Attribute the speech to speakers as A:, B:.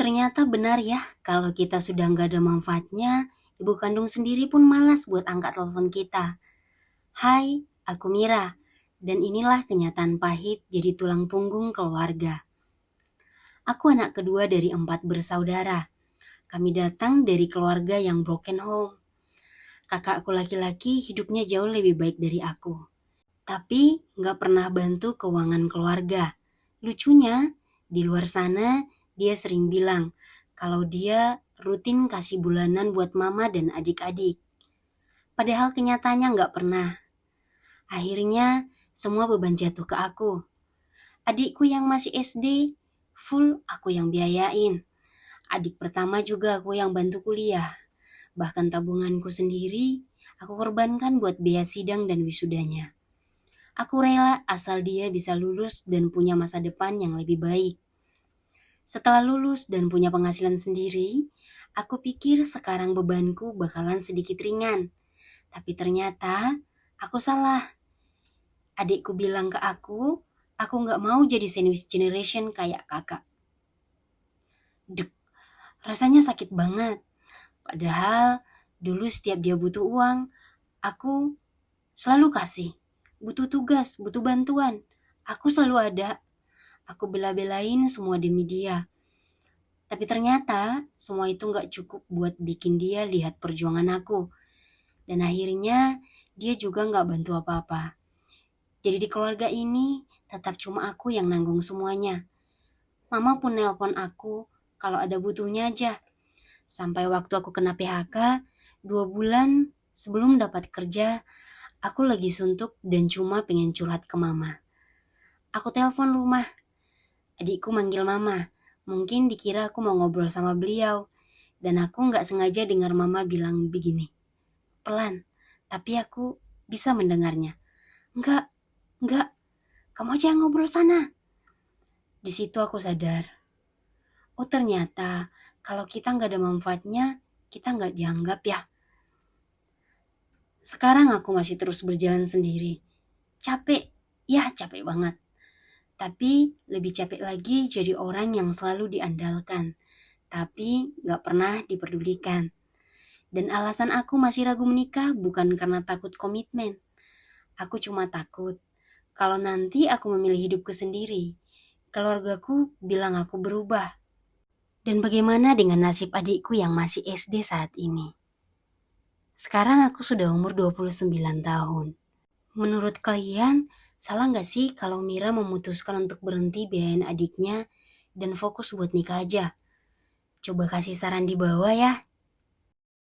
A: Ternyata benar ya, kalau kita sudah nggak ada manfaatnya, ibu kandung sendiri pun malas buat angkat telepon kita. Hai, aku Mira, dan inilah kenyataan pahit jadi tulang punggung keluarga. Aku anak kedua dari 4 bersaudara. Kami datang dari keluarga yang broken home. Kakakku laki-laki hidupnya jauh lebih baik dari aku. Tapi nggak pernah bantu keuangan keluarga. Lucunya, di luar sana dia sering bilang kalau dia rutin kasih bulanan buat mama dan adik-adik. Padahal kenyataannya nggak pernah. Akhirnya semua beban jatuh ke aku. Adikku yang masih SD, full aku yang biayain. Adik pertama juga aku yang bantu kuliah. Bahkan tabunganku sendiri, aku korbankan buat biaya sidang dan wisudanya. Aku rela asal dia bisa lulus dan punya masa depan yang lebih baik. Setelah lulus dan punya penghasilan sendiri, aku pikir sekarang bebanku bakalan sedikit ringan. Tapi ternyata aku salah. Adikku bilang ke aku gak mau jadi sandwich generation kayak kakak. Dek, rasanya sakit banget. Padahal dulu setiap dia butuh uang, aku selalu kasih. Butuh tugas, butuh bantuan, aku selalu ada. Aku bela-belain semua demi dia. Tapi ternyata semua itu gak cukup buat bikin dia lihat perjuangan aku. Dan akhirnya dia juga gak bantu apa-apa. Jadi di keluarga ini tetap cuma aku yang nanggung semuanya. Mama pun nelpon aku kalau ada butuhnya aja. Sampai waktu aku kena PHK, 2 bulan sebelum dapat kerja, aku lagi suntuk dan cuma pengen curhat ke mama. Aku telepon rumah. Adikku manggil mama. Mungkin dikira aku mau ngobrol sama beliau. Dan aku gak sengaja dengar mama bilang begini. Pelan, tapi aku bisa mendengarnya. Enggak, kamu aja yang ngobrol sana. Di situ aku sadar. Oh ternyata kalau kita gak ada manfaatnya, kita gak dianggap ya. Sekarang aku masih terus berjalan sendiri. Capek, ya capek banget. Tapi lebih capek lagi jadi orang yang selalu diandalkan, tapi gak pernah diperdulikan. Dan alasan aku masih ragu menikah bukan karena takut komitmen. Aku cuma takut kalau nanti aku memilih hidupku sendiri, keluargaku bilang aku berubah. Dan bagaimana dengan nasib adikku yang masih SD saat ini? Sekarang aku sudah umur 29 tahun. Menurut kalian, salah gak sih kalau Mira memutuskan untuk berhenti biayain adiknya dan fokus buat nikah aja? Coba kasih saran di bawah ya.